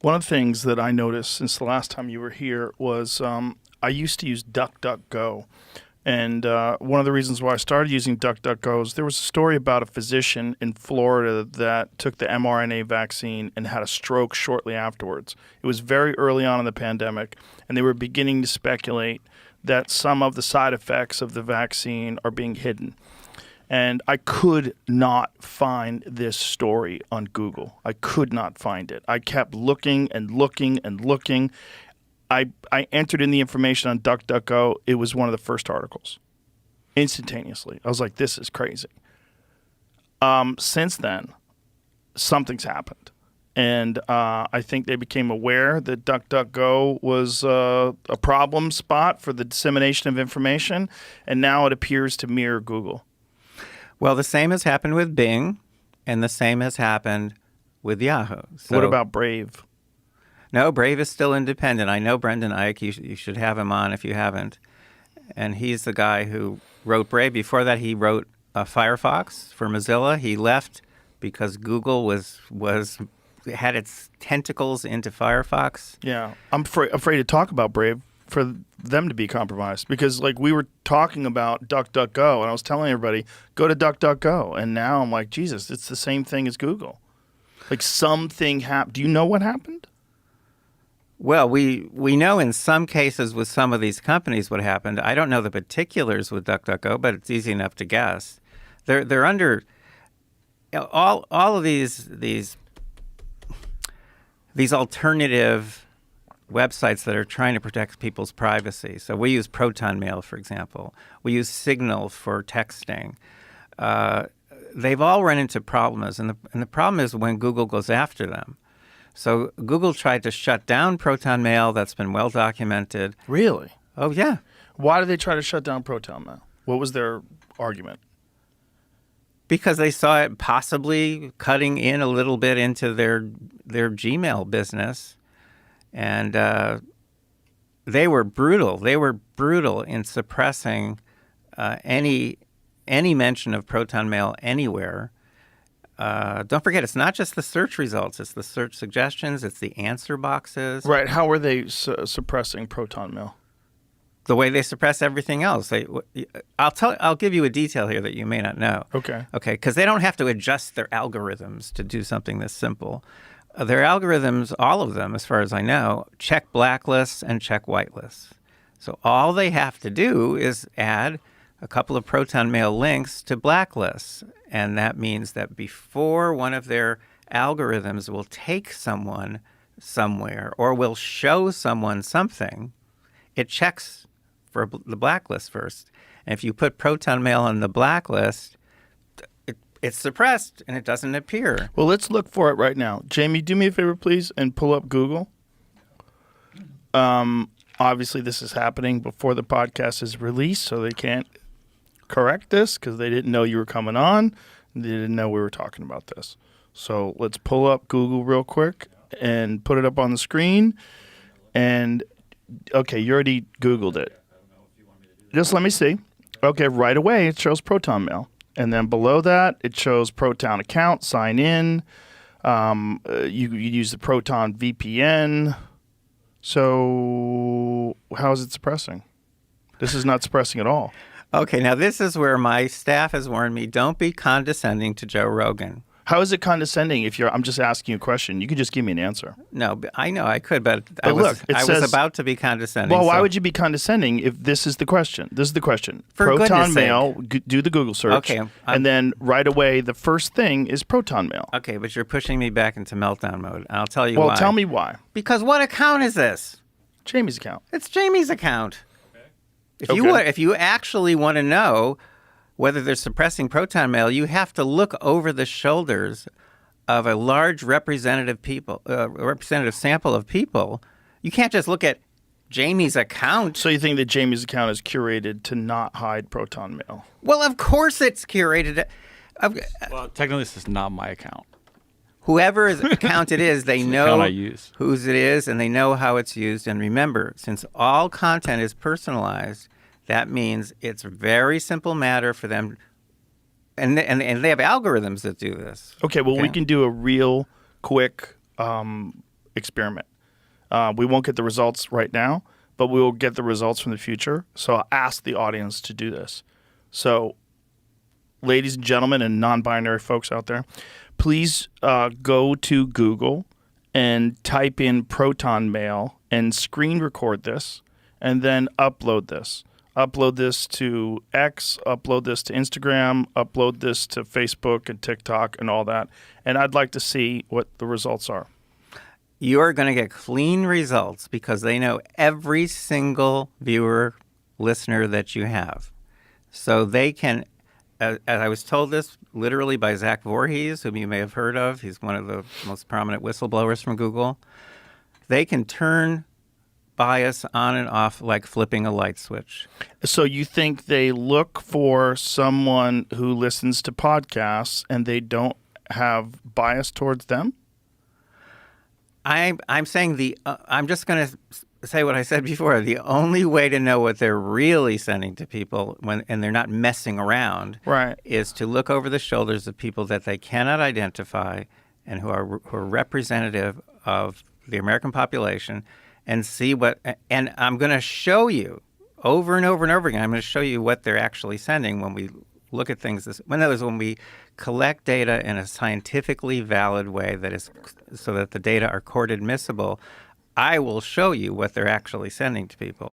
One of the things that I noticed since the last time you were here was I used to use DuckDuckGo. And one of the reasons why I started using DuckDuckGo is there was a story about a physician in Florida that took the mRNA vaccine and had a stroke shortly afterwards. It was very early on in the pandemic, and they were beginning to speculate that some of the side effects of the vaccine are being hidden. And I could not find this story on Google. I could not find it. I kept looking and looking and looking. I entered in the information on DuckDuckGo. It was one of the first articles. Instantaneously. I was like, this is crazy. Since then, something's happened. And I think they became aware that DuckDuckGo was a problem spot for the dissemination of information. And now it appears to mirror Google. Well, the same has happened with Bing, and the same has happened with Yahoo. So, what about Brave? No, Brave is still independent. I know Brendan Eich. You should have him on if you haven't. And he's the guy who wrote Brave. Before that, he wrote Firefox for Mozilla. He left because Google had its tentacles into Firefox. Yeah, I'm afraid to talk about Brave for them to be compromised because, like, we were talking about DuckDuckGo, and I was telling everybody, go to DuckDuckGo. And now I'm like, Jesus, it's the same thing as Google. Like, something happened. Do you know what happened? Well, we know in some cases with some of these companies what happened. I don't know the particulars with DuckDuckGo, but it's easy enough to guess. They're under all of these alternative websites that are trying to protect people's privacy. So we use ProtonMail, for example. We use Signal for texting. They've all run into problems, and the problem is when Google goes after them. So Google tried to shut down ProtonMail. That's been well documented. Really? Oh, yeah. Why did they try to shut down ProtonMail? What was their argument? Because they saw it possibly cutting in a little bit into their Gmail business. And they were brutal. They were brutal in suppressing any mention of ProtonMail anywhere. Don't forget, it's not just the search results. It's the search suggestions. It's the answer boxes. Right. How were they suppressing ProtonMail? The way they suppress everything else. I'll give you a detail here that you may not know. Okay. Okay, because they don't have to adjust their algorithms to do something this simple. Their algorithms, all of them, as far as I know, check blacklists and check whitelists. So all they have to do is add a couple of ProtonMail links to blacklists. And that means that before one of their algorithms will take someone somewhere or will show someone something, it checks for the blacklist first. And if you put ProtonMail on the blacklist, it's suppressed and it doesn't appear. Well, let's look for it right now. Jamie, do me a favor, please, and pull up Google. Obviously, this is happening before the podcast is released, so they can't correct this because they didn't know you were coming on. They didn't know we were talking about this. So let's pull up Google real quick and put it up on the screen. And, okay, you already Googled it. Just let me see. Okay, right away it shows ProtonMail. And then below that, it shows Proton account, sign in. You use the Proton VPN. So how is it suppressing? This is not suppressing at all. Okay, now this is where my staff has warned me, don't be condescending to Joe Rogan. How is it condescending if I'm just asking you a question? You could just give me an answer. No, I know I could, but I was about to be condescending. Well, why would you be condescending if this is the question? This is the question. For ProtonMail, do the Google search. Okay. And then right away, the first thing is ProtonMail. Okay, but you're pushing me back into meltdown mode. And I'll tell you why. Well, tell me why. Because what account is this? Jamie's account. It's Jamie's account. If you actually want to know whether they're suppressing ProtonMail, you have to look over the shoulders of a large representative sample of people. You can't just look at Jamie's account. So you think that Jamie's account is curated to not hide ProtonMail? Well, of course it's curated. Well, technically, this is not my account. Whoever's account it is, they know whose it is, and they know how it's used. And remember, since all content is personalized, that means it's a very simple matter for them. And they have algorithms that do this. Okay, well, we can do a real quick experiment. We won't get the results right now, but we will get the results from the future. So I'll ask the audience to do this. So, ladies and gentlemen and non-binary folks out there, please go to Google and type in ProtonMail and screen record this and then upload this. Upload this to X, upload this to Instagram, upload this to Facebook and TikTok and all that. And I'd like to see what the results are. You're going to get clean results because they know every single viewer, listener that you have. So they can, as I was told this literally by Zach Voorhees, whom you may have heard of. He's one of the most prominent whistleblowers from Google. They can turn bias on and off like flipping a light switch. So you think they look for someone who listens to podcasts and they don't have bias towards them? I'm saying I'm just going to say what I said before. The only way to know what they're really sending to people and they're not messing around, right, is to look over the shoulders of people that they cannot identify and who are representative of the American population and see what. And I'm going to show you over and over and over again. I'm going to show you what they're actually sending when we look at things. When we collect data in a scientifically valid way that is so that the data are court admissible, I will show you what they're actually sending to people.